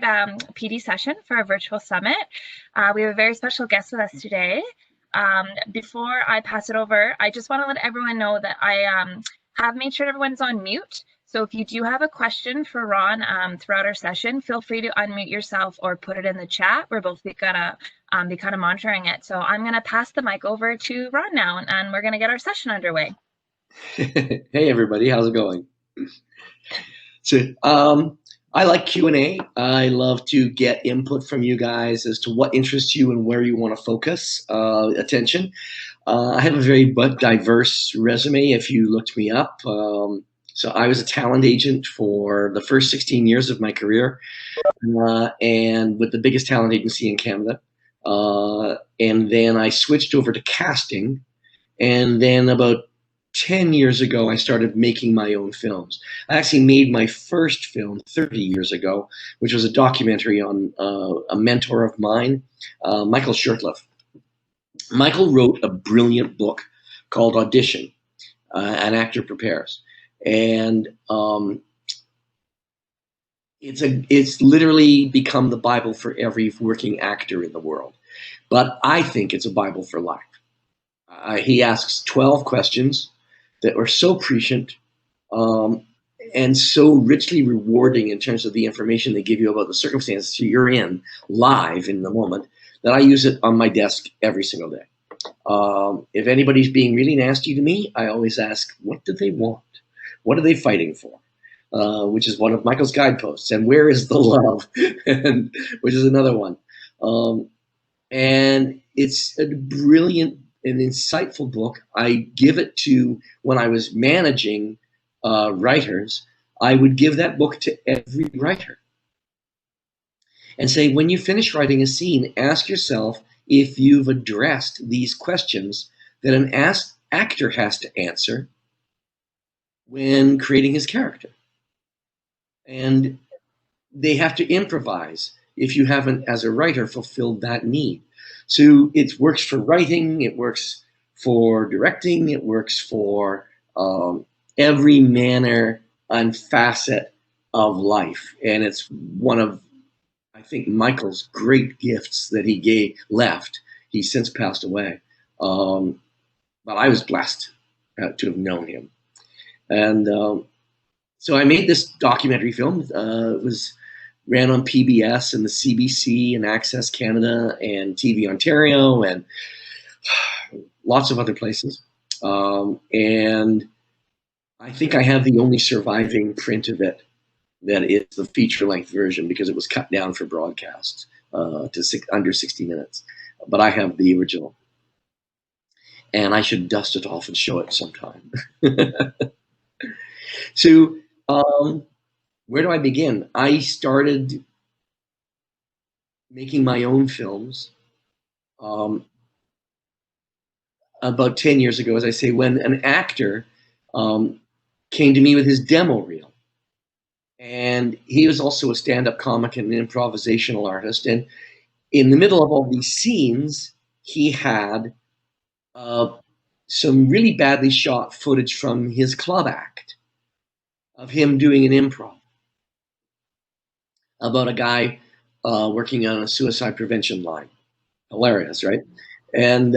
third PD session for our virtual summit. We have a very special guest with us today. Before I pass it over, I just want to let everyone know that I have made sure everyone's on mute. So if you do have a question for Ron throughout our session, feel free to unmute yourself or put it in the chat. We're both gonna be kind of monitoring it. So I'm gonna pass the mic over to Ron now, and we're gonna get our session underway. Hey everybody, how's it going? So I like Q&A. I love to get input from you guys as to what interests you and where you want to focus attention. I have a very diverse resume if you looked me up. So I was a talent agent for the first 16 years of my career, and with the biggest talent agency in Canada. And then I switched over to casting, and then about 10 years ago, I started making my own films. I actually made my first film 30 years ago, which was a documentary on a mentor of mine, Michael Shurtleff. Michael wrote a brilliant book called Audition, An Actor Prepares. And it's literally become the Bible for every working actor in the world. But I think it's a Bible for life. He asks 12 questions that are so prescient and so richly rewarding in terms of the information they give you about the circumstances you're in live in the moment, that I use it on my desk every single day. If anybody's being really nasty to me, I always ask, what do they want? What are they fighting for? Which is one of Michael's guideposts. And where is the love? Which is another one. And it's a brilliant an insightful book. I give it to, when I was managing writers, I would give that book to every writer and say, when you finish writing a scene, ask yourself if you've addressed these questions that an actor has to answer when creating his character. And they have to improvise if you haven't, as a writer, fulfilled that need. So it works for writing, it works for directing, it works for every manner and facet of life. And it's one of, I think, Michael's great gifts that he left. He's since passed away. But I was blessed to have known him. And so I made this documentary film. It ran on PBS and the CBC and Access Canada and TV Ontario and lots of other places. And I think I have the only surviving print of it that is the feature-length version, because it was cut down for broadcast to under 60 minutes. But I have the original. And I should dust it off and show it sometime. So, where do I begin? I started making my own films about 10 years ago, as I say, when an actor came to me with his demo reel. And he was also a stand-up comic and an improvisational artist. And in the middle of all these scenes, he had some really badly shot footage from his club act of him doing an improv about a guy working on a suicide prevention line. Hilarious, right? And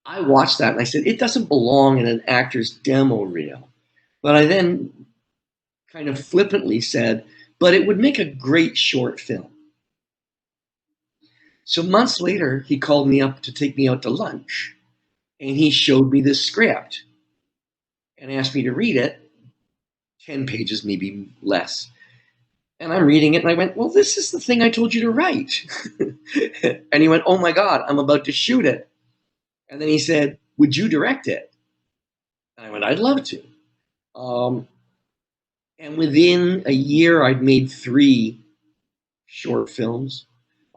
I watched that and I said, it doesn't belong in an actor's demo reel. But I then kind of flippantly said, but it would make a great short film. So months later, he called me up to take me out to lunch. And he showed me this script and asked me to read it. 10 pages, maybe less. And I'm reading it and I went, well, this is the thing I told you to write. And he went, oh my God, I'm about to shoot it. And then he said, would you direct it? And I went, I'd love to. And within a year, I'd made 3 short films.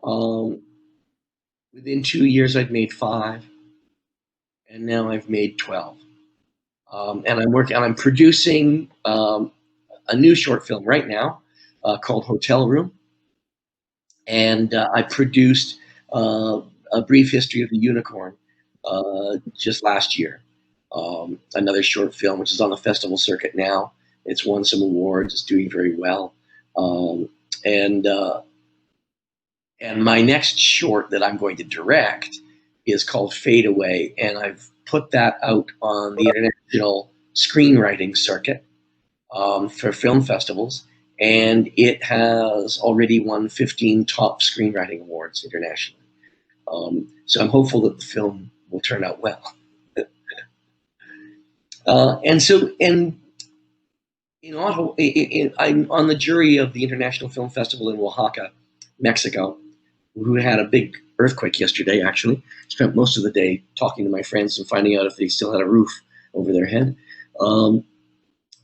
Within 2 years, I'd made 5. And now I've made 12. And I'm producing a new short film right now called Hotel Room. And I produced A Brief History of the Unicorn just last year. Another short film, which is on the festival circuit now. It's won some awards. It's doing very well. Um, and and my next short that I'm going to direct is called Fade Away, and I've put that out on the international screenwriting circuit for film festivals, and it has already won 15 top screenwriting awards internationally. So I'm hopeful that the film will turn out well. And in Ottawa, I'm on the jury of the International Film Festival in Oaxaca, Mexico, who had a big earthquake yesterday, actually. Spent most of the day talking to my friends and finding out if they still had a roof over their head.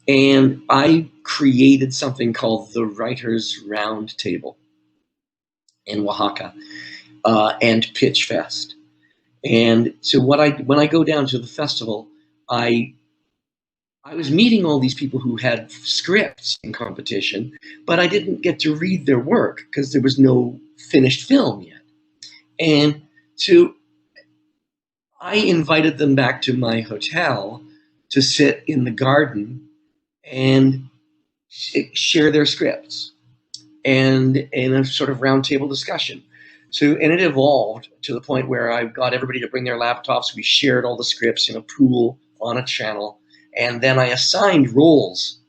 And I created something called the Writers Round Table in Oaxaca and Pitch Fest. And so when I go down to the festival, I was meeting all these people who had scripts in competition, but I didn't get to read their work because there was no finished film yet. And so I invited them back to my hotel to sit in the garden and share their scripts and in a sort of roundtable discussion. And it evolved to the point where I got everybody to bring their laptops. We shared all the scripts in a pool on a channel. And then I assigned roles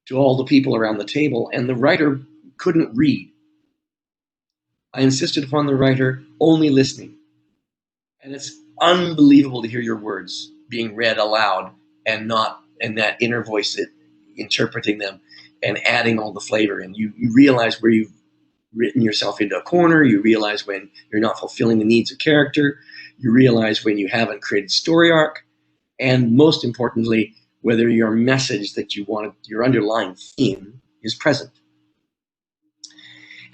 to all the people around the table, and the writer couldn't read. I insisted upon the writer only listening. And it's unbelievable to hear your words being read aloud and not in that inner voice interpreting them and adding all the flavor. And you realize where you've written yourself into a corner. You realize when you're not fulfilling the needs of character. You realize when you haven't created story arc. And most importantly, whether your message that you want, your underlying theme, is present.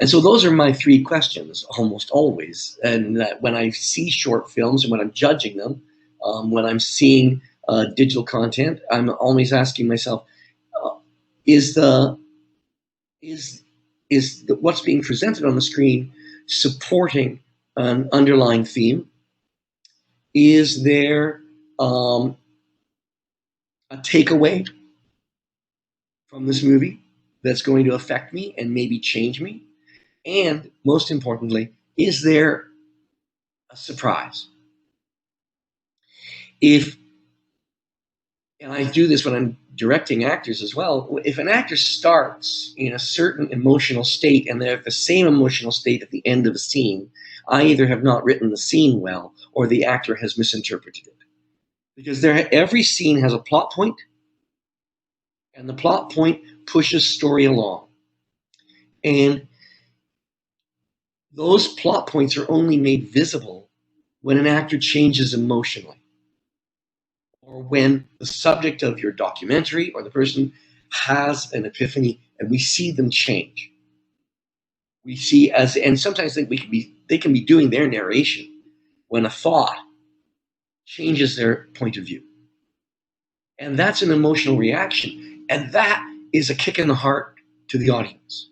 And so those are my three questions almost always. And when I see short films and when I'm judging them, when I'm seeing digital content, I'm always asking myself, is what's being presented on the screen supporting an underlying theme? Is there a takeaway from this movie that's going to affect me and maybe change me? And most importantly, is there a surprise? And I do this when I'm directing actors as well, if an actor starts in a certain emotional state and they're at the same emotional state at the end of a scene, I either have not written the scene well or the actor has misinterpreted it. Because every scene has a plot point, and the plot point pushes story along. And those plot points are only made visible when an actor changes emotionally, or when the subject of your documentary or the person has an epiphany and we see them change. We see and sometimes they can be doing their narration when a thought changes their point of view. And that's an emotional reaction. And that is a kick in the heart to the audience.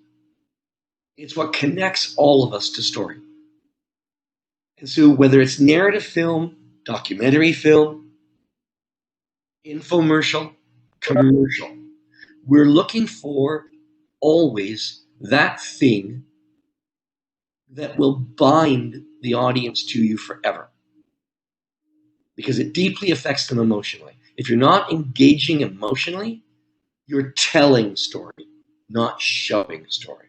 It's what connects all of us to story. And so whether it's narrative film, documentary film, infomercial, commercial, we're looking for always that thing that will bind the audience to you forever, because it deeply affects them emotionally. If you're not engaging emotionally, you're telling story, not showing story,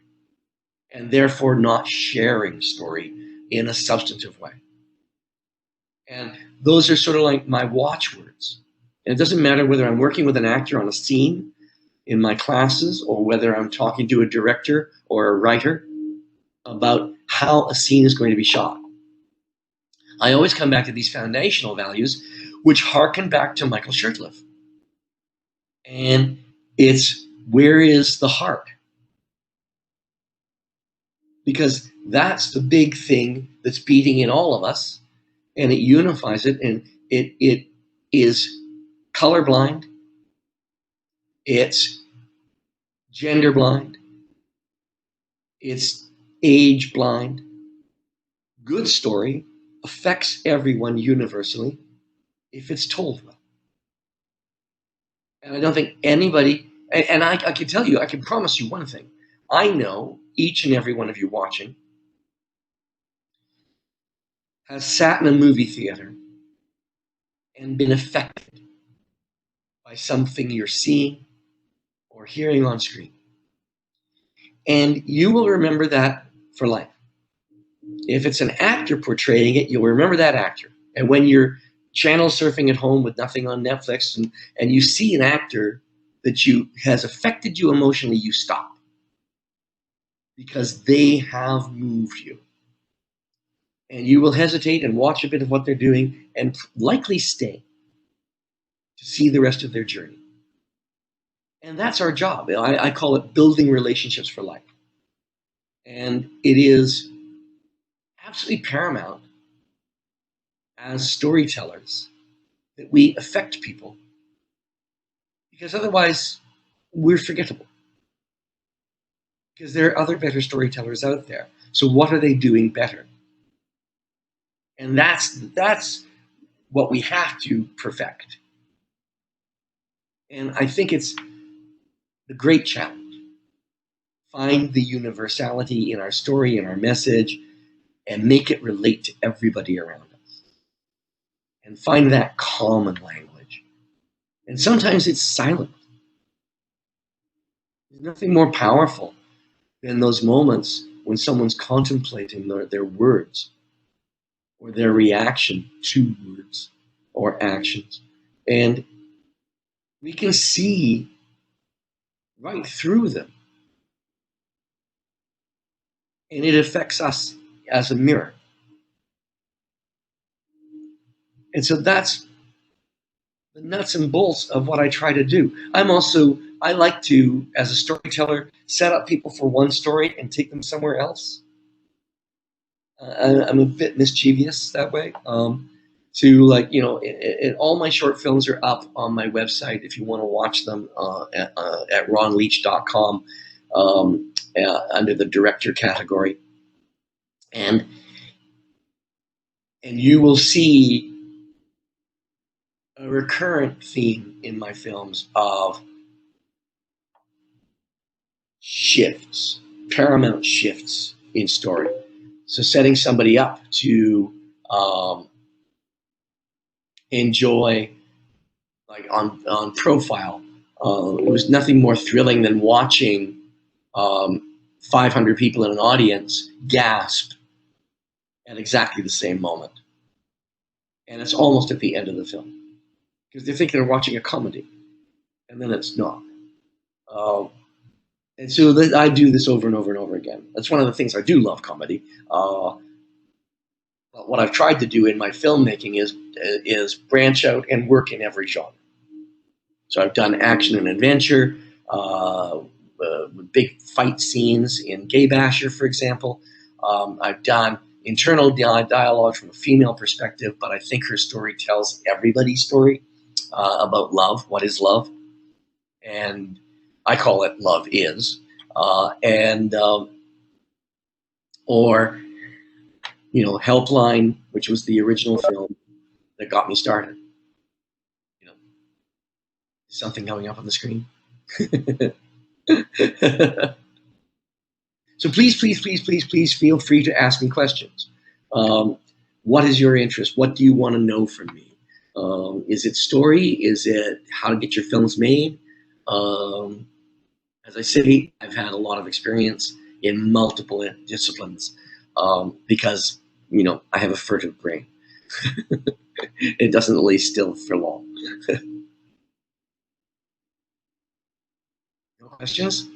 and therefore not sharing story in a substantive way. And those are sort of like my watchwords. And it doesn't matter whether I'm working with an actor on a scene in my classes or whether I'm talking to a director or a writer about how a scene is going to be shot. I always come back to these foundational values, which harken back to Michael Shurtleff. And it's, where is the heart? Because that's the big thing that's beating in all of us, and it unifies it, and it is colorblind, it's gender blind, it's age blind. Good story affects everyone universally if it's told well. And I don't think anybody, and I can tell you, I can promise you one thing, I know each and every one of you watching has sat in a movie theater and been affected by something you're seeing or hearing on screen. And you will remember that for life. If it's an actor portraying it, you'll remember that actor. And when you're channel surfing at home with nothing on Netflix and you see an actor that has affected you emotionally, you stop. Because they have moved you. And you will hesitate and watch a bit of what they're doing and likely stay to see the rest of their journey. And that's our job. I call it building relationships for life. And it is absolutely paramount as storytellers that we affect people, because otherwise we're forgettable. Because there are other better storytellers out there. So what are they doing better? And that's what we have to perfect. And I think it's the great challenge. Find the universality in our story, in our message, and make it relate to everybody around us. And find that common language. And sometimes it's silent. There's nothing more powerful than those moments when someone's contemplating their words or their reaction to words or actions. And we can see right through them. And it affects us as a mirror. And so that's the nuts and bolts of what I try to do. I like to, as a storyteller, set up people for one story and take them somewhere else. I'm a bit mischievous that way. All my short films are up on my website if you want to watch them at ronleach.com under the director category. And you will see a recurrent theme in my films of shifts, paramount shifts in story. So setting somebody up to enjoy, like on Profile, it was nothing more thrilling than watching 500 people in an audience gasp at exactly the same moment. And it's almost at the end of the film. Because they think they're watching a comedy. And then it's not. And so I do this over and over and over again. That's one of the things I do love comedy. But what I've tried to do in my filmmaking is branch out and work in every genre. So I've done action and adventure, big fight scenes in Gay Basher, for example. I've done internal dialogue from a female perspective, but I think her story tells everybody's story about love. What is love? And I call it Love Is. Helpline, which was the original film that got me started. Something coming up on the screen. So please feel free to ask me questions. What is your interest? What do you want to know from me? Is it story? Is it how to get your films made? As I say, I've had a lot of experience in multiple disciplines because, I have a furtive brain. It doesn't lay still for long. No questions?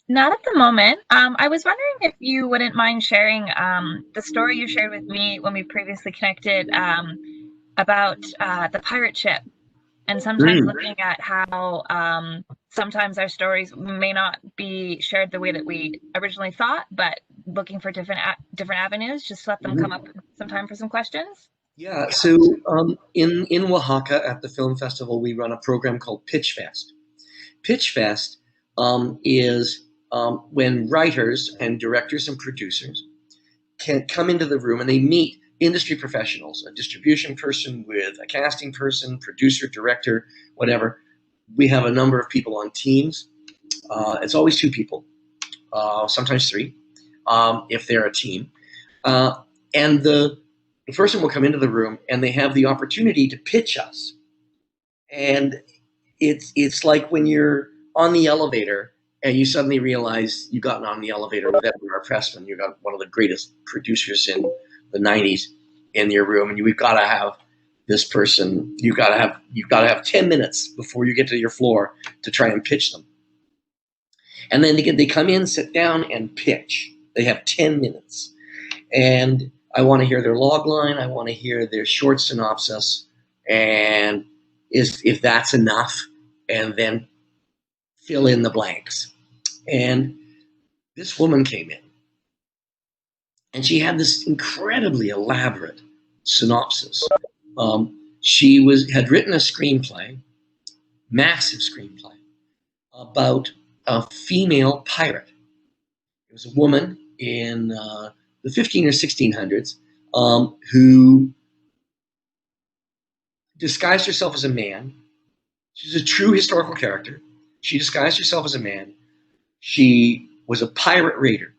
Not at the moment. I was wondering if you wouldn't mind sharing the story you shared with me when we previously connected about the pirate ship, and sometimes looking at how sometimes our stories may not be shared the way that we originally thought, but looking for different avenues, just let them come up some time for some questions. Yeah, so in Oaxaca at the film festival, we run a program called Pitch Fest. Pitch Fest is when writers and directors and producers can come into the room and they meet industry professionals, a distribution person with a casting person, producer, director, whatever. We have a number of people on teams, It's always two people, sometimes three, if they're a team. And the person will come into the room and they have the opportunity to pitch us. And it's like when you're on the elevator and you suddenly realize you've gotten on the elevator with Edward R. Pressman. You got one of the greatest producers in the 90s in your room, and we've got to have this person. You've got to have 10 minutes before you get to your floor to try and pitch them. And then they come in, sit down, and pitch. They have 10 minutes. And I want to hear their log line. I want to hear their short synopsis. And if that's enough, and then fill in the blanks. And this woman came in, and she had this incredibly elaborate synopsis. She had written a screenplay, massive screenplay, about a female pirate. It was a woman in the 15 or 1600s who disguised herself as a man. She's a true historical character. She disguised herself as a man. She was a pirate raider.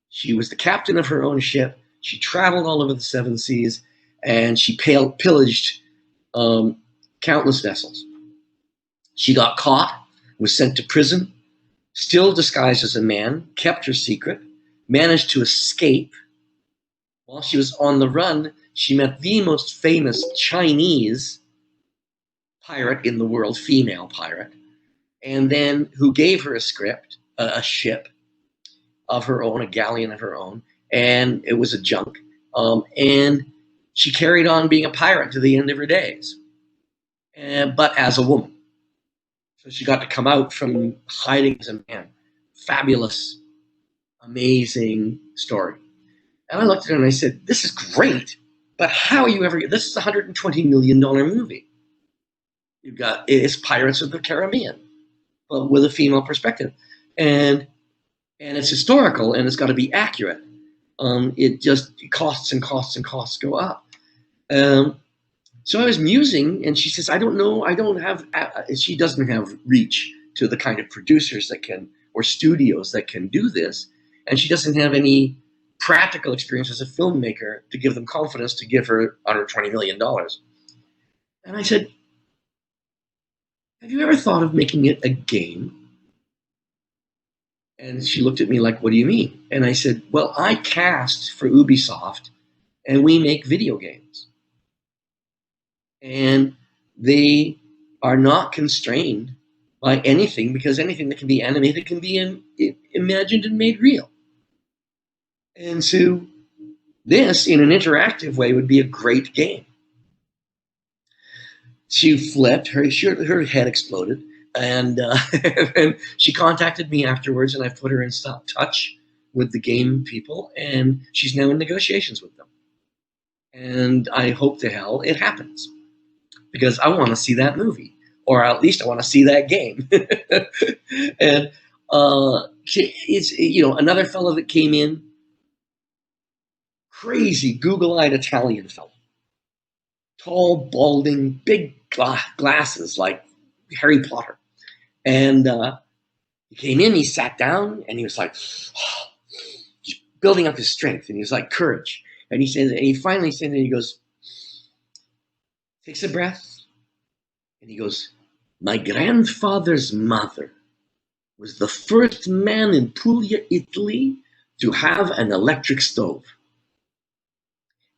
She was the captain of her own ship. She traveled all over the seven seas, and she pillaged countless vessels. She got caught, was sent to prison, still disguised as a man, kept her secret, managed to escape. While she was on the run, she met the most famous Chinese pirate in the world, female pirate, and then who gave her a ship of her own, a galleon of her own, and it was a junk. And she carried on being a pirate to the end of her days, but as a woman. So she got to come out from hiding as a man. Fabulous, amazing story. And I looked at her and I said, this is great, but how are you ever, this is a $120 million movie. It's Pirates of the Caribbean, but with a female perspective. And it's historical, and it's got to be accurate. It costs and costs and costs go up. So I was musing, and she says, I don't know, she doesn't have reach to the kind of producers or studios that can do this. And she doesn't have any practical experience as a filmmaker to give them confidence to give her $120 million. And I said, have you ever thought of making it a game? And she looked at me like, what do you mean? And I said, well, I cast for Ubisoft, and we make video games. And they are not constrained by anything, because anything that can be animated can be imagined and made real. And so this, in an interactive way, would be a great game. She flipped, her head exploded, and and she contacted me afterwards, and I put her in touch with the game people, and she's now in negotiations with them. And I hope to hell it happens, because I want to see that movie, or at least I want to see that game. And it's another fellow that came in, crazy Google-eyed Italian fellow, tall, balding, big glasses like Harry Potter. And he came in, he sat down, and he was like, building up his strength, and he was like, courage. And he finally said, and he goes, takes a breath, and he goes, my grandfather's mother was the first man in Puglia, Italy, to have an electric stove.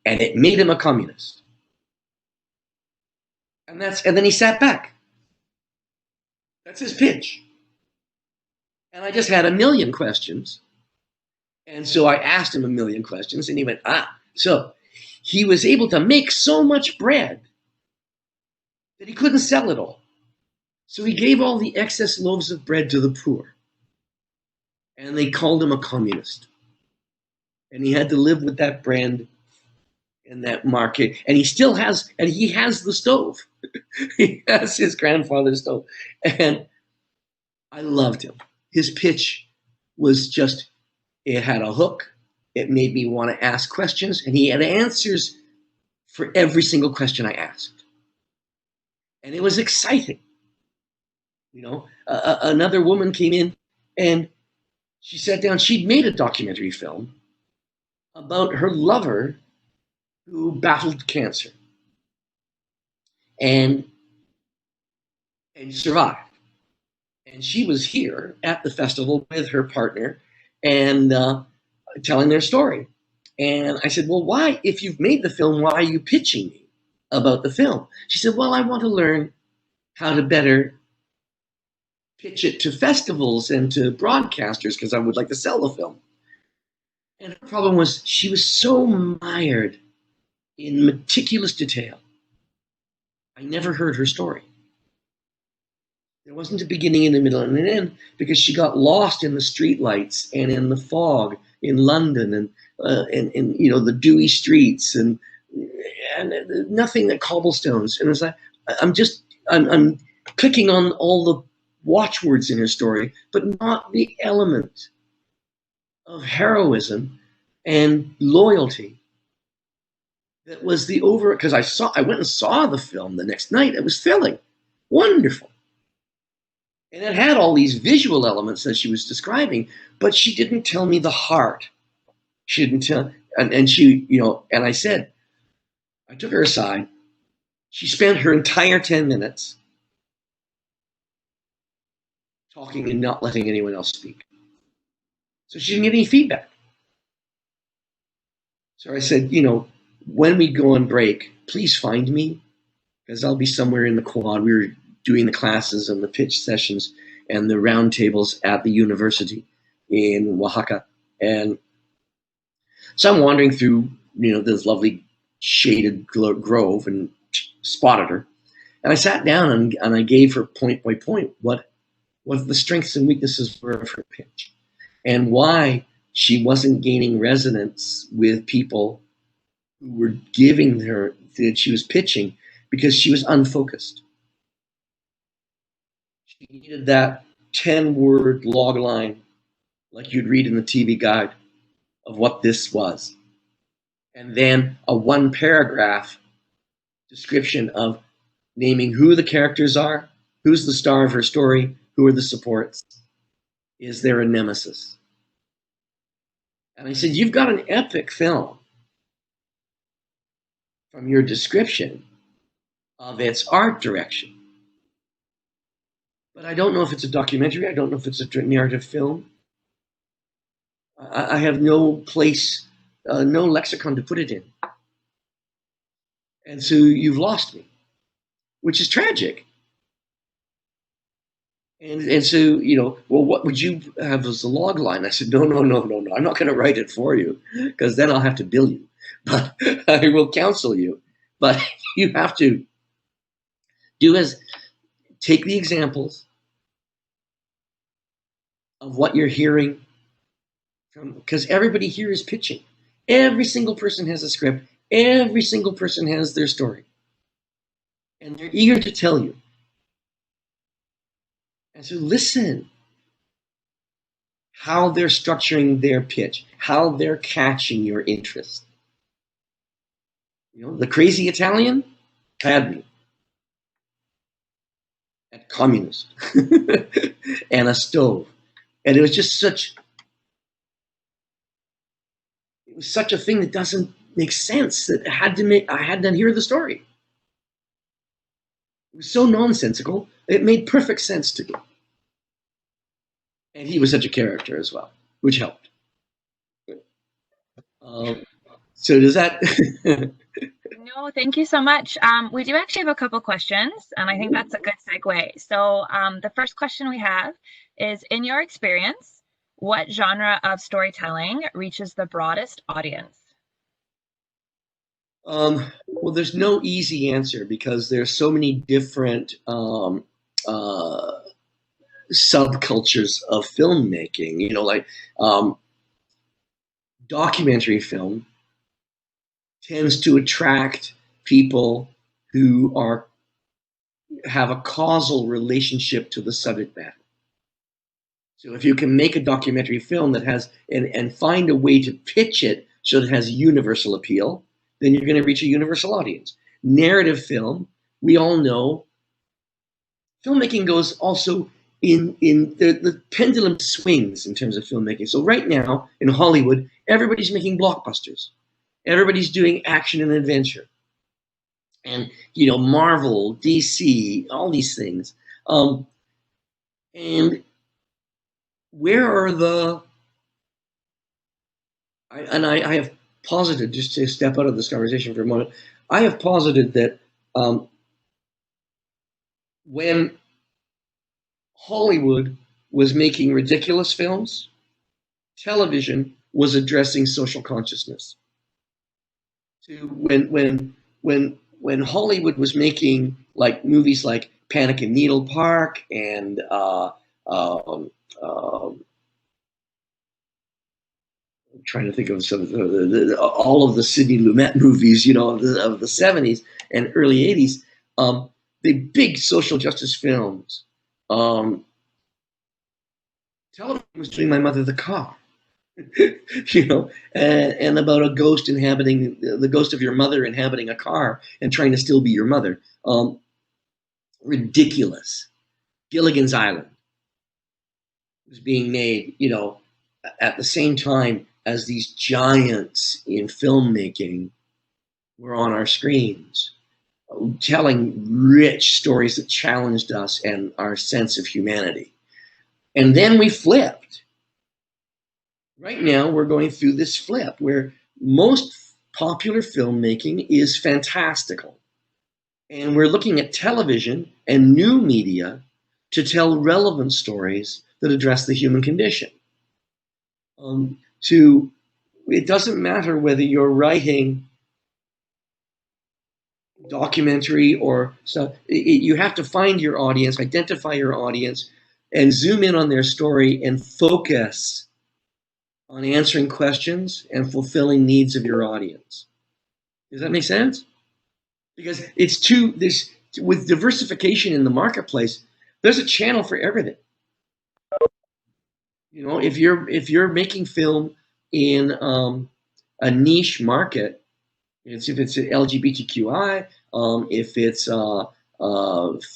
And it made him a communist. And then he sat back. That's his pitch. And I just had a million questions. And so I asked him a million questions, and he went, so he was able to make so much bread that he couldn't sell it all. So he gave all the excess loaves of bread to the poor. And they called him a communist. And he had to live with that bread in that market. And he has the stove. He has his grandfather's stove. And I loved him. His pitch was just, it had a hook. It made me want to ask questions. And he had answers for every single question I asked. And it was exciting. Another woman came in, And she sat down. She'd made a documentary film about her lover who battled cancer and survived. And she was here at the festival with her partner and telling their story. And I said, well, why, if you've made the film, why are you pitching me about the film? She said, well, I want to learn how to better pitch it to festivals and to broadcasters because I would like to sell the film. And her problem was she was so mired in meticulous detail. I never heard her story. There wasn't a beginning and a middle and an end because she got lost in the streetlights and in the fog in London and the dewy streets and nothing but cobblestones. And it's like I'm clicking on all the watchwords in her story, but not the element of heroism and loyalty that was the because I went and saw the film the next night. It was thrilling, wonderful. And it had all these visual elements that she was describing, but she didn't tell me the heart. She didn't tell, and she, and I said, I took her aside. She spent her entire 10 minutes talking and not letting anyone else speak. So she didn't get any feedback. So I said, when we go on break, please find me because I'll be somewhere in the quad. We were doing the classes and the pitch sessions and the roundtables at the university in Oaxaca. And so I'm wandering through, this lovely shaded grove and spotted her. And I sat down and I gave her point by point what the strengths and weaknesses were of her pitch and why she wasn't gaining resonance with people who were giving her that she was pitching because she was unfocused. She needed that 10-word log line like you'd read in the TV guide of what this was. And then a 1-paragraph description of naming who the characters are, who's the star of her story, who are the supports. Is there a nemesis? And I said, you've got an epic film from your description of its art direction. But I don't know if it's a documentary. I don't know if it's a narrative film. I have no place, no lexicon to put it in. And so you've lost me, which is tragic. And so, well, what would you have as a log line? I said, no. I'm not going to write it for you because then I'll have to bill you. But I will counsel you. But you have to take the examples of what you're hearing because everybody here is pitching. Every single person has a script. Every single person has their story. And they're eager to tell you. And so listen how they're structuring their pitch, how they're catching your interest. The crazy Italian had me at communist and a stove. And it was just such a thing that doesn't make sense that I had to hear the story. It was so nonsensical, it made perfect sense to me. And he was such a character as well, which helped. So does that... No, thank you so much. We do actually have a couple questions, and I think that's a good segue. So the first question we have is, in your experience, what genre of storytelling reaches the broadest audience? Well, there's no easy answer because there's so many different subcultures of filmmaking. Like documentary film tends to attract people who have a causal relationship to the subject matter. So if you can make a documentary film that has and find a way to pitch it so it has universal appeal, then you're going to reach a universal audience. Narrative film, we all know, filmmaking goes also the pendulum swings in terms of filmmaking. So right now in Hollywood, everybody's making blockbusters. Everybody's doing action and adventure, and Marvel, DC, all these things. And where are I have posited, just to step out of this conversation for a moment, I have posited that when Hollywood was making ridiculous films, television was addressing social consciousness. To when Hollywood was making like movies like Panic in Needle Park and I'm trying to think of some of all of the Sidney Lumet movies, of the 70s and early 80s, the big social justice films. Television was doing My Mother the Car, and about a ghost inhabiting the ghost of your mother inhabiting a car and trying to still be your mother. Ridiculous. Gilligan's Island was being made, at the same time as these giants in filmmaking were on our screens, telling rich stories that challenged us and our sense of humanity. And then we flipped. Right now, we're going through this flip where most popular filmmaking is fantastical. And we're looking at television and new media to tell relevant stories that address the human condition. It doesn't matter whether you're writing documentary or stuff. You have to find your audience, identify your audience, and zoom in on their story and focus on answering questions and fulfilling needs of your audience. Does that make sense? Because with diversification in the marketplace, there's a channel for everything. If you're making film in a niche market, if it's LGBTQI, if it's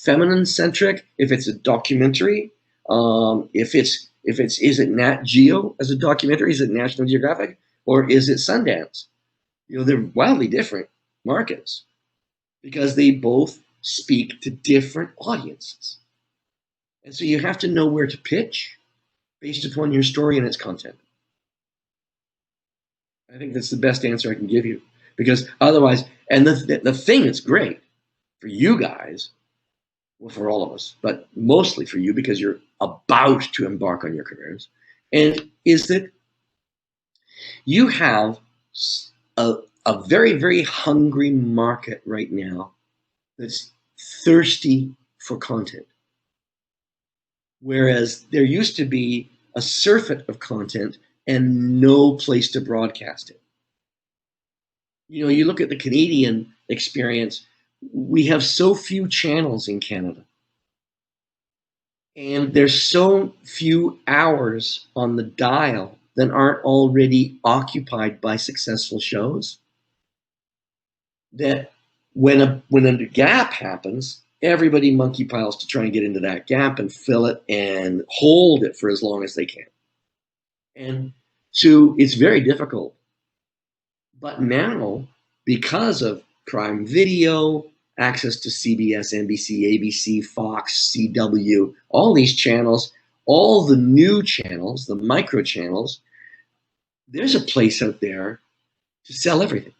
feminine centric, if it's a documentary, if it's is it Nat Geo as a documentary, is it National Geographic, or is it Sundance? They're wildly different markets because they both speak to different audiences. And so you have to know where to pitch based upon your story and its content. I think that's the best answer I can give you, because otherwise, and the thing that's great for you guys, well, for all of us, but mostly for you because you're about to embark on your careers, and is that you have a very, very hungry market right now that's thirsty for content. Whereas there used to be a surfeit of content and no place to broadcast it. You look at the Canadian experience, we have so few channels in Canada. And there's so few hours on the dial that aren't already occupied by successful shows that when a gap happens, everybody monkey piles to try and get into that gap and fill it and hold it for as long as they can. And so it's very difficult. But now, because of Prime Video, access to CBS, NBC, ABC, Fox, CW, all these channels, all the new channels, the micro channels, there's a place out there to sell everything,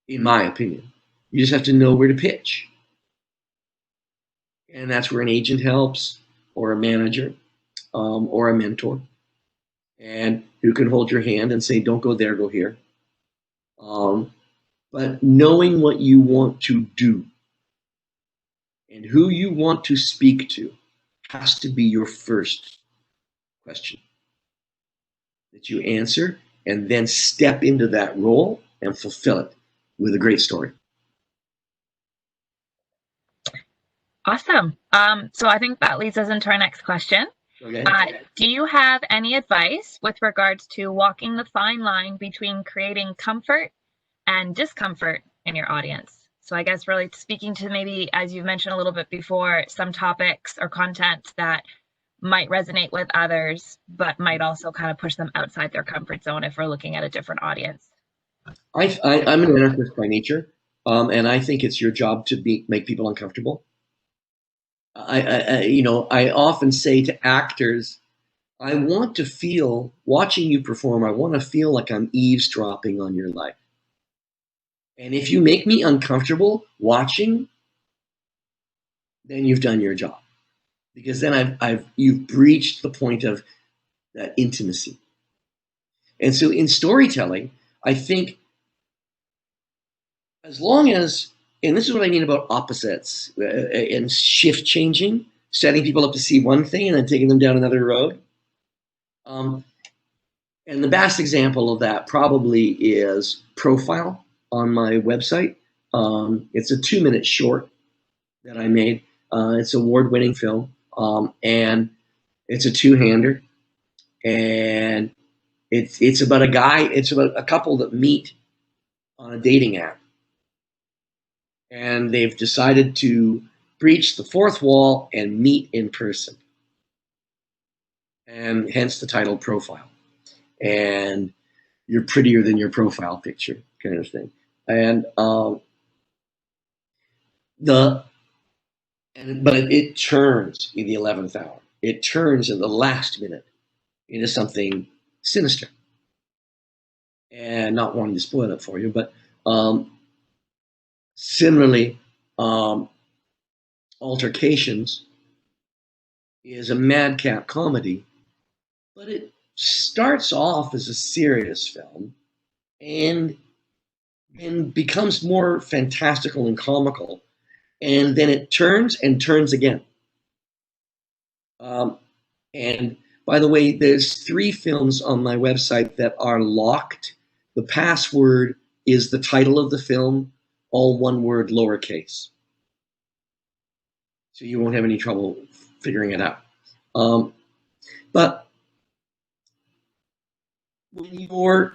in my opinion. You just have to know where to pitch. And that's where an agent helps, or a manager, or a mentor, and who can hold your hand and say, don't go there, go here. But knowing what you want to do and who you want to speak to has to be your first question that you answer, and then step into that role and fulfill it with a great story. Awesome. So I think that leads us into our next question. Okay. Do you have any advice with regards to walking the fine line between creating comfort and discomfort in your audience? So I guess really speaking to maybe, as you've mentioned a little bit before, some topics or content that might resonate with others, but might also kind of push them outside their comfort zone if we're looking at a different audience. I'm an anarchist by nature, and I think it's your job to make people uncomfortable. I often say to actors, I want to feel, watching you perform, I want to feel like I'm eavesdropping on your life. And if you make me uncomfortable watching, then you've done your job. Because then you've breached the point of that intimacy. And so in storytelling, I think as long as, and this is what I mean about opposites and shift changing, setting people up to see one thing and then taking them down another road. And the best example of that probably is Profile on my website. It's a 2-minute short that I made. It's an award-winning film, and it's a two-hander, and it's about a couple that meet on a dating app, and they've decided to breach the fourth wall and meet in person, and hence the title Profile. And you're prettier than your profile picture, kind of thing. And it turns in the 11th hour. It turns in the last minute into something sinister. And not wanting to spoil it for you, but similarly, Altercations is a madcap comedy, but it starts off as a serious film and becomes more fantastical and comical, and then it turns and turns again. And by the way, there's 3 films on my website that are locked. The password is the title of the film, all one word, lowercase. So you won't have any trouble figuring it out. But when you're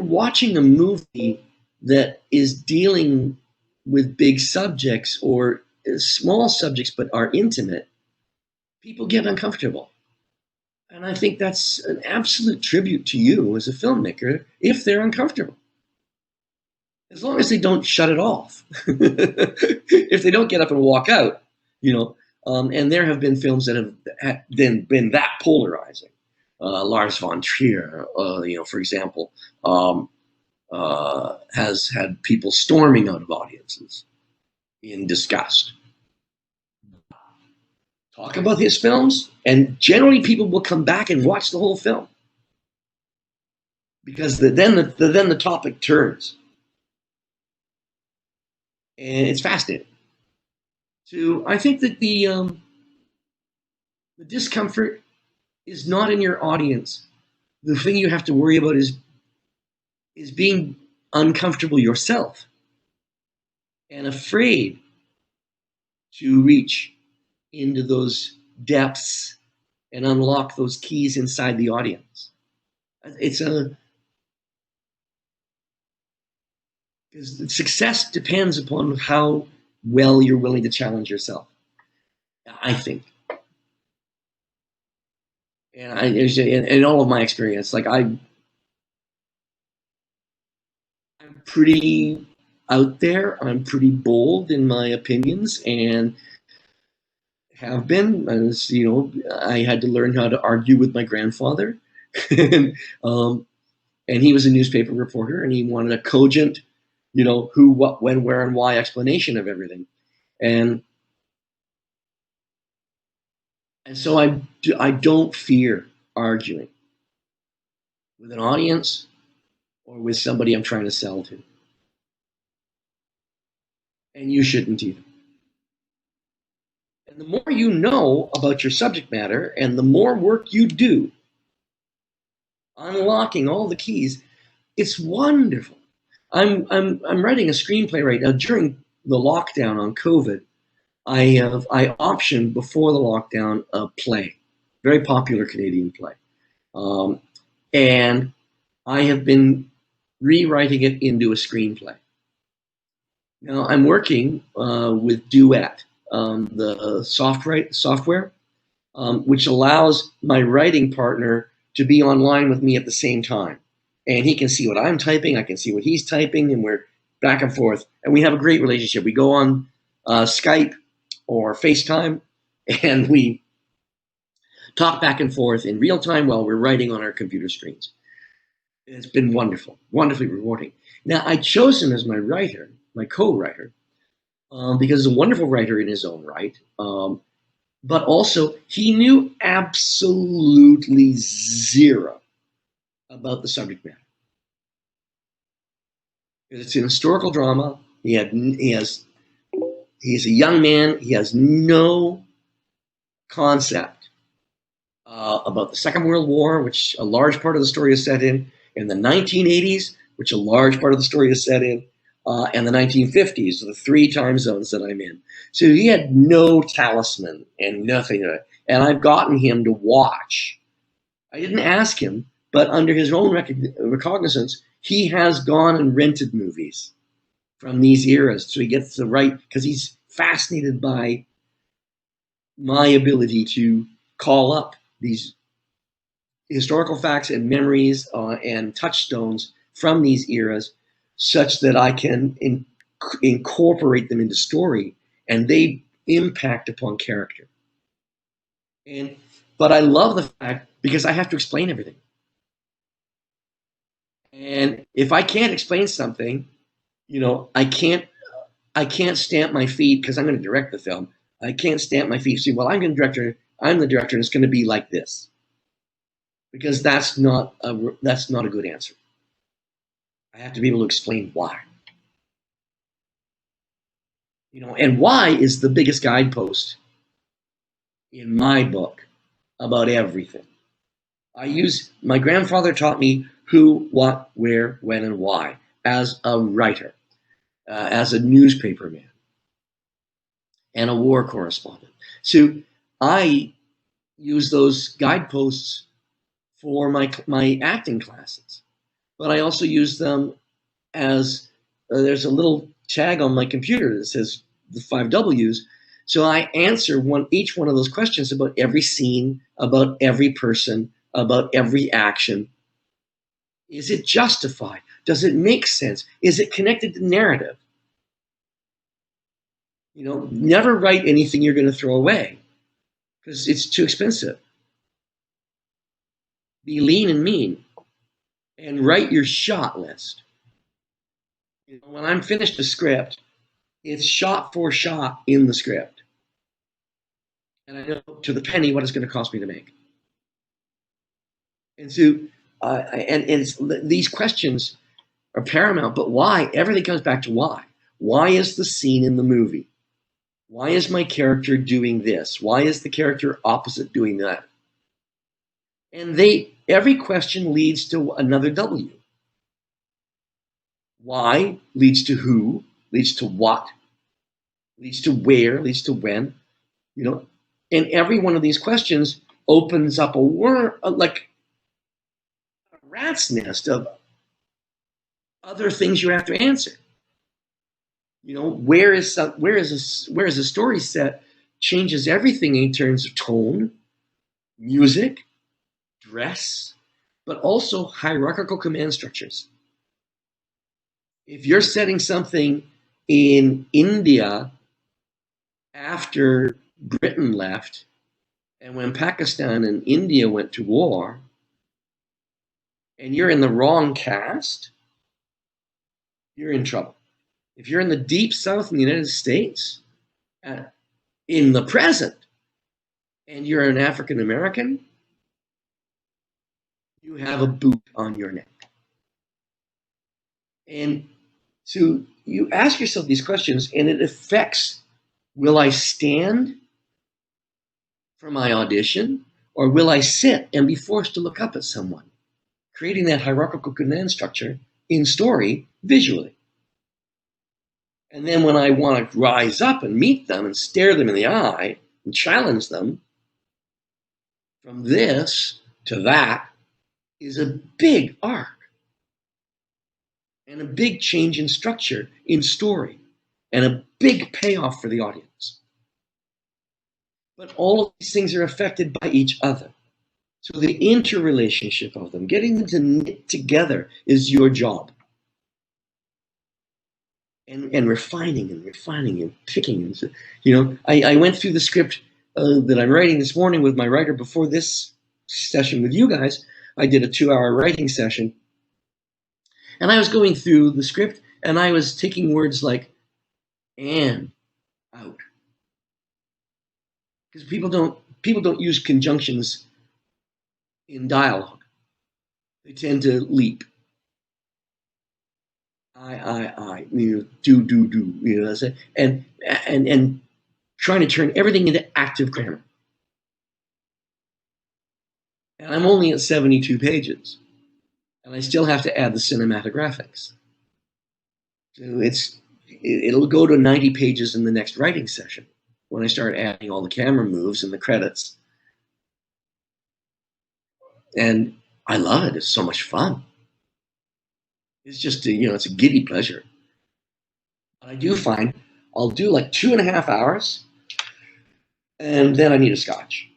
watching a movie that is dealing with big subjects or small subjects but are intimate, people get uncomfortable. And I think that's an absolute tribute to you as a filmmaker if they're uncomfortable. As long as they don't shut it off. If they don't get up and walk out, and there have been films that have been that polarizing. Lars von Trier, for example, has had people storming out of audiences in disgust. Talk about his films, and generally people will come back and watch the whole film because then the topic turns, and it's fascinating. So I think that the discomfort is not in your audience. The thing you have to worry about is being uncomfortable yourself and afraid to reach into those depths and unlock those keys inside the audience. Because success depends upon how well you're willing to challenge yourself, I think. And in all of my experience, like I'm pretty out there. I'm pretty bold in my opinions, and have been. As I had to learn how to argue with my grandfather, and he was a newspaper reporter, and he wanted a cogent, who, what, when, where, and why explanation of everything, and so I don't fear arguing with an audience or with somebody I'm trying to sell to. And you shouldn't either. And the more you know about your subject matter and the more work you do unlocking all the keys, it's wonderful. I'm writing a screenplay right now. During the lockdown on COVID, I optioned before the lockdown a play, very popular Canadian play. And I have been rewriting it into a screenplay. Now I'm working with Duet, the software, which allows my writing partner to be online with me at the same time. And he can see what I'm typing, I can see what he's typing, and we're back and forth. And we have a great relationship. We go on Skype or FaceTime, and we talk back and forth in real time while we're writing on our computer screens. It's been wonderful, wonderfully rewarding. Now, I chose him as my writer, my co-writer, because he's a wonderful writer in his own right. But also, he knew absolutely zero about the subject matter. It's an historical drama. He's a young man. He has no concept about the Second World War, which a large part of the story is set in the 1980s, which a large part of the story is set in, and the 1950s, the 3 time zones that I'm in. So he had no talisman and nothing. And I've gotten him to watch. I didn't ask him, but under his own recognizance, he has gone and rented movies from these eras. So he gets the right, because he's fascinated by my ability to call up these historical facts and memories and touchstones from these eras, such that I can incorporate them into story, and they impact upon character. But I love the fact, because I have to explain everything. And if I can't explain something, I can't stamp my feet, because I'm going to direct the film. I can't stamp my feet and say, well, I'm the director, and it's going to be like this. Because that's not a good answer. I have to be able to explain why. And why is the biggest guidepost in my book about everything. My grandfather taught me who, what, where, when, and why as a writer, as a newspaper man, and a war correspondent. So I use those guideposts for my acting classes, but I also use them as there's a little tag on my computer that says the 5 W's. So I answer each one of those questions about every scene, about every person, about every action. Is it justified? Does it make sense? Is it connected to narrative? Never write anything you're going to throw away, because it's too expensive. Be lean and mean, and write your shot list. When I'm finished a script, it's shot for shot in the script. And I know to the penny what it's going to cost me to make. And so, these questions are paramount, but why? Everything comes back to why. Why is the scene in the movie? Why is my character doing this? Why is the character opposite doing that? And every question leads to another W. Why leads to who, leads to what, leads to where, leads to when, and every one of these questions opens up like a rat's nest of other things you have to answer. Where is a story set changes everything in terms of tone, music, dress, but also hierarchical command structures. If you're setting something in India after Britain left, and when Pakistan and India went to war, and you're in the wrong cast, you're in trouble. If you're in the deep south in the United States, in the present, and you're an African American, you have a boot on your neck. And so you ask yourself these questions, and it affects, will I stand for my audition, or will I sit and be forced to look up at someone? Creating that hierarchical command structure in story visually. And then when I want to rise up and meet them and stare them in the eye and challenge them, from this to that is a big arc. and a big change in structure, in story, and a big payoff for the audience. But all of these things are affected by each other. So the interrelationship of them, getting them to knit together, is your job. And refining and picking. I went through the script that I'm writing this morning with my writer before this session with you guys. I did a 2-hour writing session. And I was going through the script, and I was taking words like "and" out. Because people don't use conjunctions in dialogue. They tend to leap. I, do, and trying to turn everything into active grammar. And I'm only at 72 pages, and I still have to add the cinematographics. So it'll go to 90 pages in the next writing session when I start adding all the camera moves and the credits. And I love it. It's so much fun. It's just, it's a giddy pleasure. But I do find I'll do like 2.5 hours, and then I need a scotch.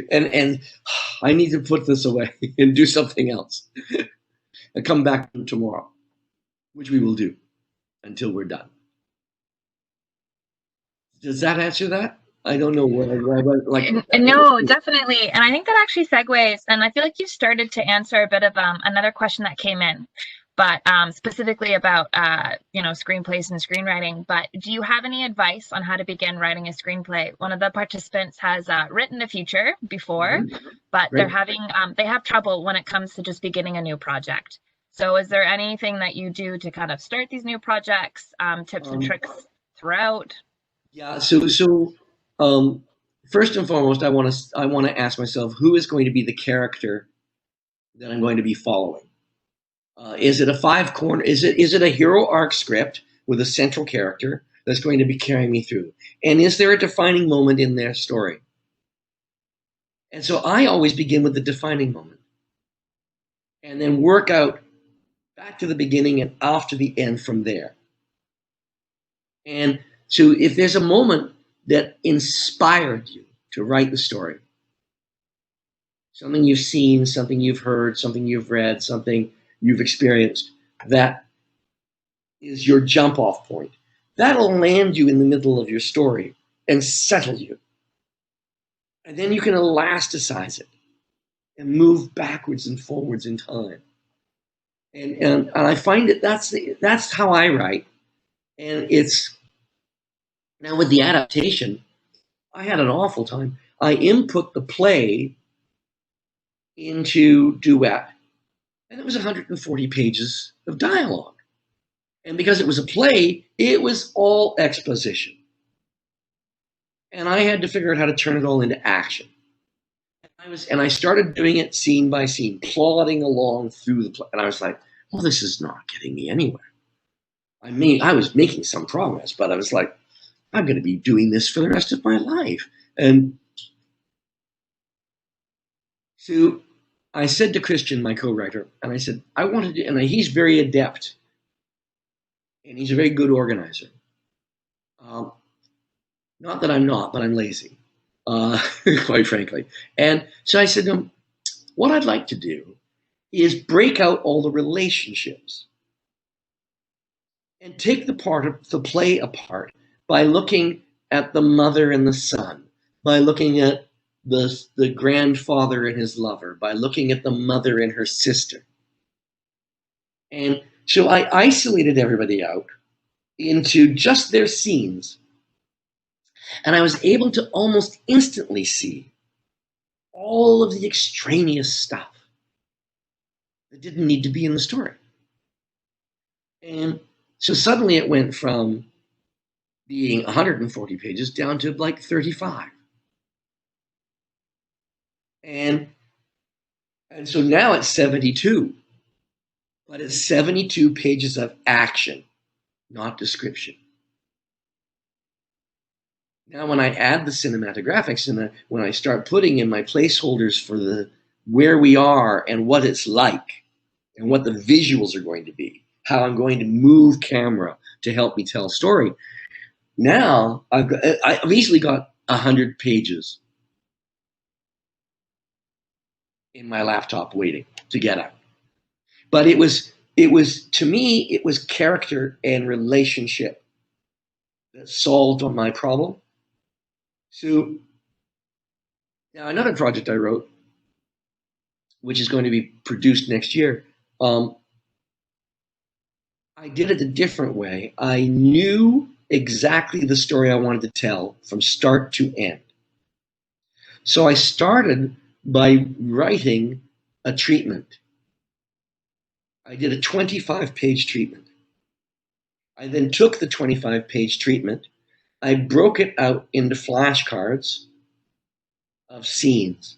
and I need to put this away and do something else. And come back tomorrow, which we will do until we're done. Does that answer that? I don't know what like. No, definitely. And I think that actually segues, and I feel like you started to answer a bit of another question that came in, but specifically about screenplays and screenwriting. But do you have any advice on how to begin writing a screenplay? One of the participants has written a feature before, but they're having they have trouble when it comes to just beginning a new project. So is there anything that you do to kind of start these new projects, tips and tricks throughout? Yeah. So first and foremost, I want to ask myself, who is going to be the character that I'm going to be following? Is it a 5-corner? Is it a hero arc script with a central character that's going to be carrying me through? And is there a defining moment in their story? And so I always begin with the defining moment, and then work out back to the beginning and off to the end from there. And so if there's a moment that inspired you to write the story, something you've seen, something you've heard, something you've read, something you've experienced, that is your jump off point. That'll land you in the middle of your story and settle you. And then you can elasticize it and move backwards and forwards in time. And I find that that's how I write. And it's now with the adaptation, I had an awful time. I input the play into Duet, and it was 140 pages of dialogue. And because it was a play, it was all exposition. And I had to figure out how to turn it all into action. And I started doing it scene by scene, plodding along through the play. And I was like, well, this is not getting me anywhere. I mean, I was making some progress, but I was like, I'm going to be doing this for the rest of my life. And so I said to Christian, my co-writer, and I said, I wanted to, and he's very adept, and he's a very good organizer. Not that I'm not, but I'm lazy, quite frankly. And so I said to him, what I'd like to do is break out all the relationships and take the play apart by looking at the mother and the son, by looking at the grandfather and his lover, by looking at the mother and her sister. And so I isolated everybody out into just their scenes. And I was able to almost instantly see all of the extraneous stuff that didn't need to be in the story. And so suddenly it went from being 140 pages down to like 35. And so now it's 72. But it's 72 pages of action, not description. Now when I add the cinematographics and when I start putting in my placeholders for where we are and what it's like and what the visuals are going to be, how I'm going to move camera to help me tell a story. Now I've easily got 100 pages in my laptop waiting to get out. But it was to me, it was character and relationship that solved my problem. So now another project I wrote, which is going to be produced next year, I did it a different way. I knew exactly the story I wanted to tell from start to end. So I started by writing a treatment. I did a 25-page treatment. I then took the 25-page treatment, I broke it out into flashcards of scenes.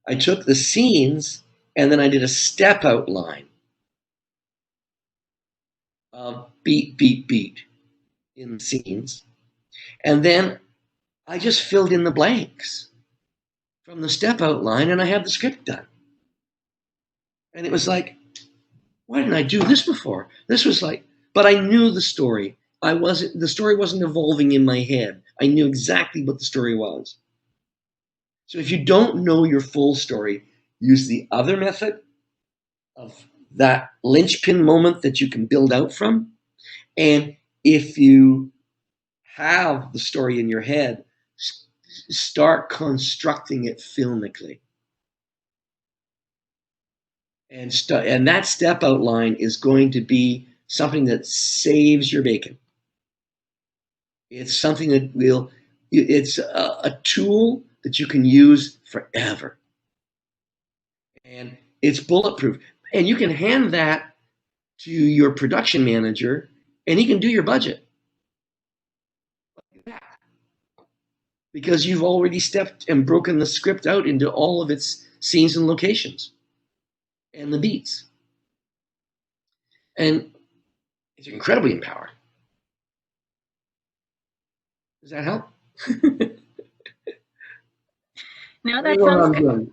I took the scenes and then I did a step outline of beat, beat, beat in the scenes. And then I just filled in the blanks from the step outline and I had the script done. And it was like, why didn't I do this before? This was like, but I knew the story. The story wasn't evolving in my head. I knew exactly what the story was. So if you don't know your full story, use the other method of that linchpin moment that you can build out from. And if you have the story in your head, start constructing it filmically. And that step outline is going to be something that saves your bacon. It's something that it's a tool that you can use forever. And it's bulletproof. And you can hand that to your production manager and he can do your budget. Because you've already stepped and broken the script out into all of its scenes and locations and the beats. And it's incredibly empowering. Does that help? No, that sounds good.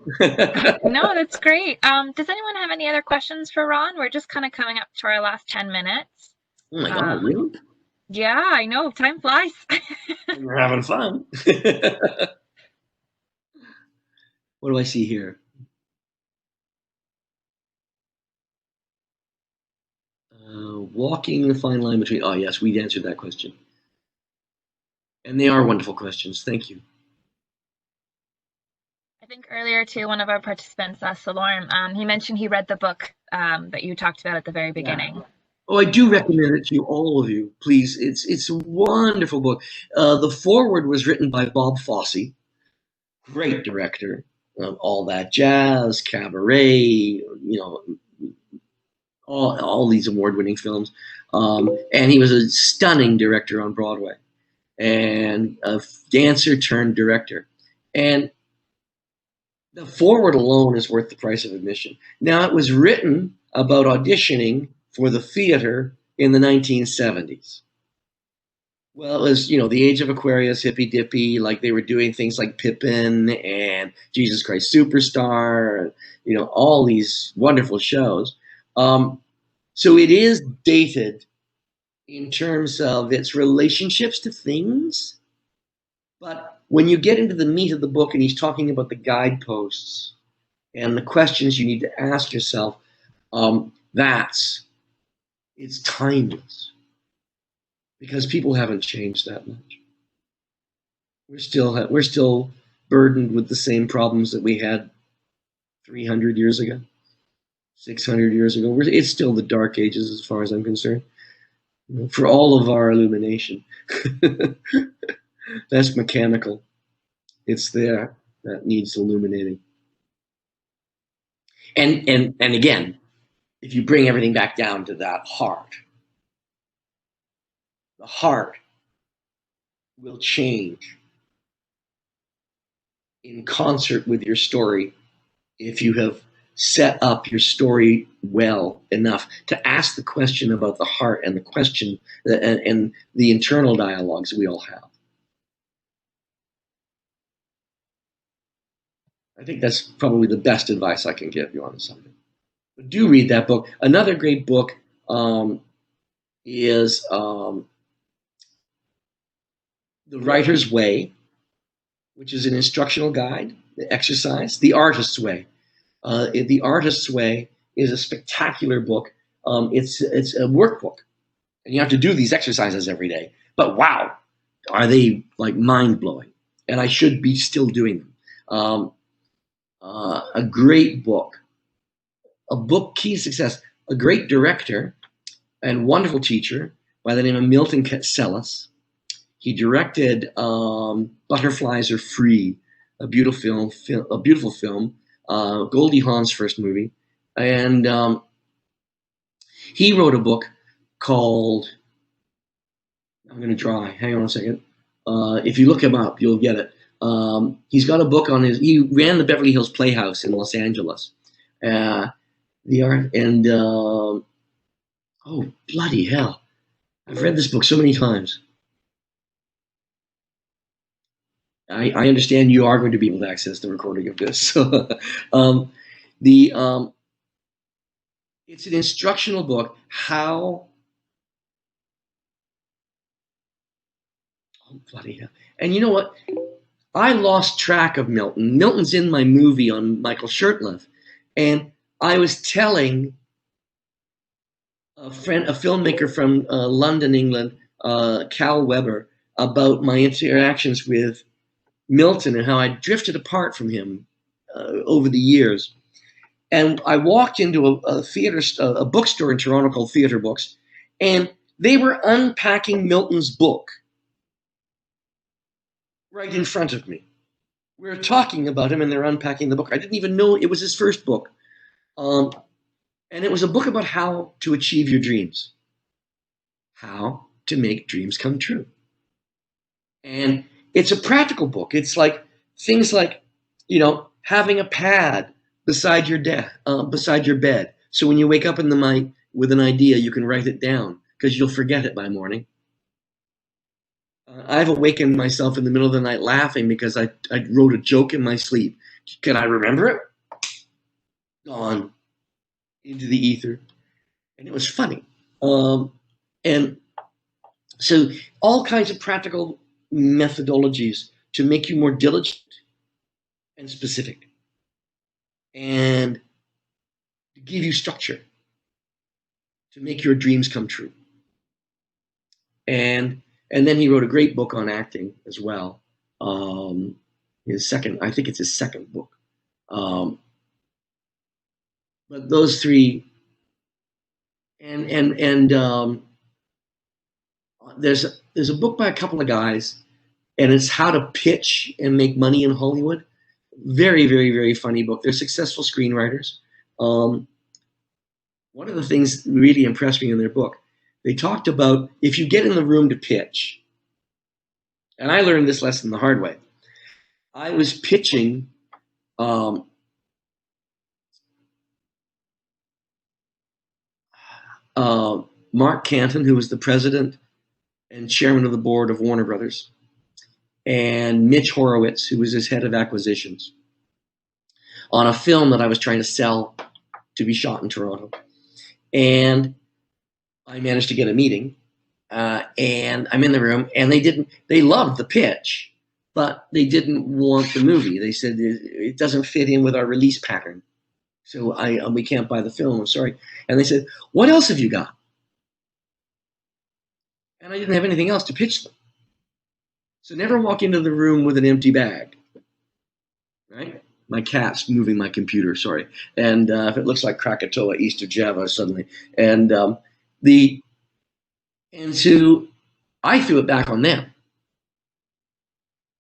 No, that's great. Does anyone have any other questions for Ron? We're just kind of coming up to our last 10 minutes. Oh my God, really? Yeah, I know. Time flies. You're having fun. What do I see here? Walking the fine line between, oh yes, we answered that question. And they are wonderful questions. Thank you. I think earlier too, one of our participants, Salorm, he mentioned he read the book that you talked about at the very beginning. Yeah. Oh, I do recommend it to you, all of you, please. It's a wonderful book. The foreword was written by Bob Fosse, great director of All That Jazz, Cabaret, all these award-winning films. And he was a stunning director on Broadway and a dancer turned director. And the foreword alone is worth the price of admission. Now, it was written about auditioning for the theater in the 1970s. Well, it was, the age of Aquarius, hippy dippy, like they were doing things like Pippin and Jesus Christ Superstar, all these wonderful shows. So it is dated in terms of its relationships to things. But when you get into the meat of the book and he's talking about the guideposts and the questions you need to ask yourself, it's timeless because people haven't changed that much. We're still burdened with the same problems that we had 300 years ago, 600 years ago. It's still the dark ages as far as I'm concerned. For all of our illumination. That's mechanical. It's there that needs illuminating. And again, if you bring everything back down to that heart, the heart will change in concert with your story if you have set up your story well enough to ask the question about the heart and the question and the internal dialogues we all have. I think that's probably the best advice I can give you on the subject. But do read that book. Another great book is The Writer's Way, which is an instructional guide, the exercise, The Artist's Way. The Artist's Way is a spectacular book. It's a workbook, and you have to do these exercises every day. But wow, are they like mind blowing? And I should be still doing them. A great book, a book key to success. A great director and wonderful teacher by the name of Milton Katselas. He directed Butterflies Are Free, a beautiful film, Goldie Hawn's first movie, and he wrote a book called. I'm going to try. Hang on a second. If you look him up, you'll get it. He's got a book on his. He ran the Beverly Hills Playhouse in Los Angeles. The art and oh bloody hell! I've read this book so many times. I understand you are going to be able to access the recording of this. It's an instructional book. How? Oh bloody hell! And you know what? I lost track of Milton. Milton's in my movie on Michael Shurtleff, and I was telling a filmmaker from London, England, Cal Weber, about my interactions with Milton and how I drifted apart from him over the years. And I walked into a bookstore in Toronto called Theatre Books, and they were unpacking Milton's book right in front of me. We were talking about him, and they're unpacking the book. I didn't even know it was his first book. And it was a book about how to achieve your dreams, how to make dreams come true. And it's a practical book. It's like things like, having a pad beside your bed. So when you wake up in the night with an idea, you can write it down because you'll forget it by morning. I've awakened myself in the middle of the night laughing because I wrote a joke in my sleep. Can I remember it? Gone into the ether. And it was funny. And so all kinds of practical methodologies to make you more diligent and specific and to give you structure to make your dreams come true. And then he wrote a great book on acting as well. I think it's his second book. But those three, and there's a book by a couple of guys, and it's how to pitch and make money in Hollywood. Very, very, very funny book. They're successful screenwriters. One of the things that really impressed me in their book, they talked about if you get in the room to pitch, and I learned this lesson the hard way. I was pitching Mark Canton, who was the president and chairman of the board of Warner Brothers, and Mitch Horowitz, who was his head of acquisitions, on a film that I was trying to sell to be shot in Toronto. And I managed to get a meeting, and I'm in the room, and they loved the pitch, but they didn't want the movie. They said it doesn't fit in with our release pattern. So we can't buy the film, I'm sorry. And they said, what else have you got? And I didn't have anything else to pitch them. So never walk into the room with an empty bag, right? My cat's moving my computer, sorry. And if it looks like Krakatoa, east of Java suddenly. And so I threw it back on them.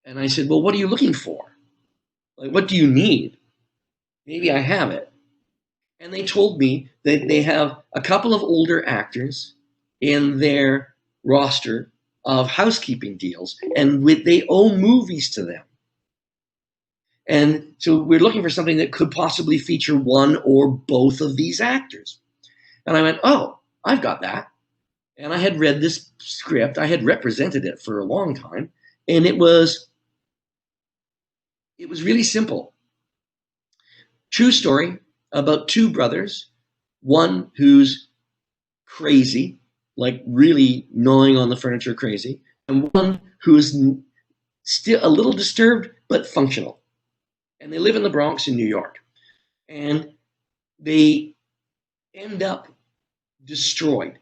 And I said, well, what are you looking for? Like, what do you need? Maybe I have it. And they told me that they have a couple of older actors in their roster of housekeeping deals, and they owe movies to them. And so we're looking for something that could possibly feature one or both of these actors. And I went, oh, I've got that. And I had read this script. I had represented it for a long time. And it was really simple. True story about two brothers, one who's crazy, like really gnawing on the furniture crazy, and one who's still a little disturbed but functional. And they live in the Bronx in New York. And they end up destroyed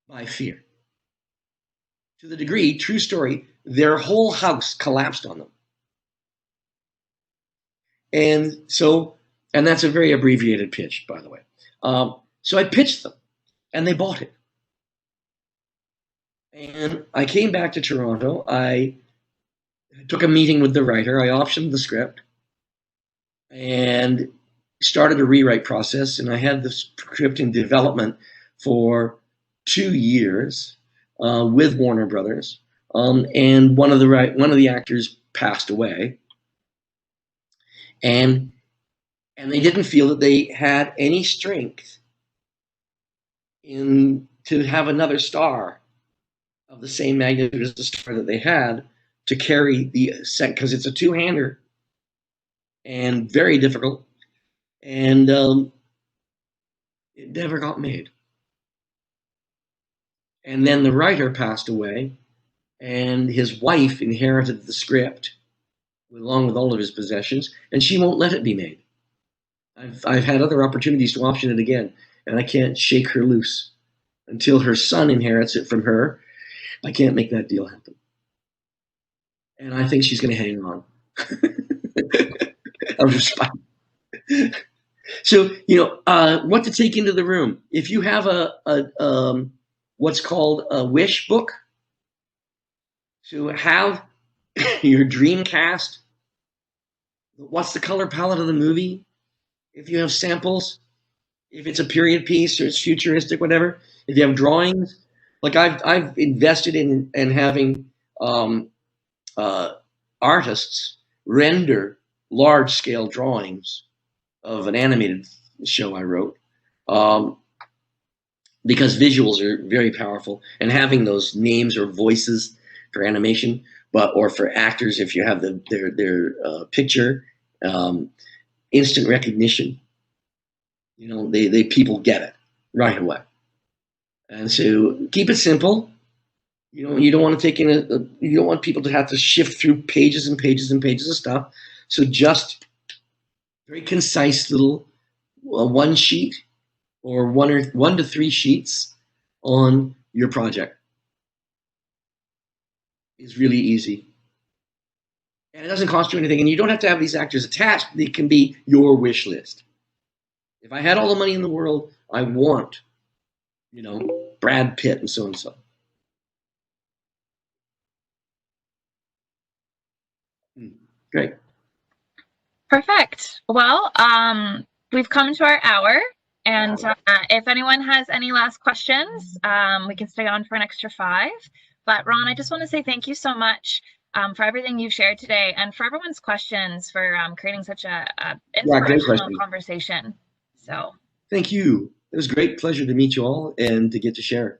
by fear. To the degree, true story, their whole house collapsed on them. And that's a very abbreviated pitch, by the way. So I pitched them, and they bought it. And I came back to Toronto. I took a meeting with the writer. I optioned the script and started a rewrite process. And I had the script in development for 2 years with Warner Brothers. And one of the actors passed away. And they didn't feel that they had any strength to have another star of the same magnitude as the star that they had to carry the set, because it's a two-hander and very difficult, and it never got made. And then the writer passed away, and his wife inherited the script along with all of his possessions, and she won't let it be made. I've had other opportunities to option it again, and I can't shake her loose until her son inherits it from her. I can't make that deal happen. And I think she's going to hang on. Out of respect. So, what to take into the room. If you have a what's called a wish book, to have your dream cast, what's the color palette of the movie, if you have samples, if it's a period piece or it's futuristic, whatever, if you have drawings, like I've invested in having artists render large-scale drawings of an animated show I wrote, because visuals are very powerful, and having those names or voices for animation, or for actors, if you have their picture, instant recognition. They people get it right away. And so keep it simple. You don't want to take in you don't want people to have to shift through pages and pages and pages of stuff. So just very concise little one sheet or one to three sheets on your project is really easy. And it doesn't cost you anything, and you don't have to have these actors attached. They can be your wish list. If I had all the money in the world, I want, Brad Pitt and so and so. Great. Perfect. Well, we've come to our hour, and if anyone has any last questions, we can stay on for an extra 5. But Ron, I just want to say thank you so much for everything you've shared today, and for everyone's questions, for creating such a inspirational conversation. So thank you. It was a great pleasure to meet you all and to get to share.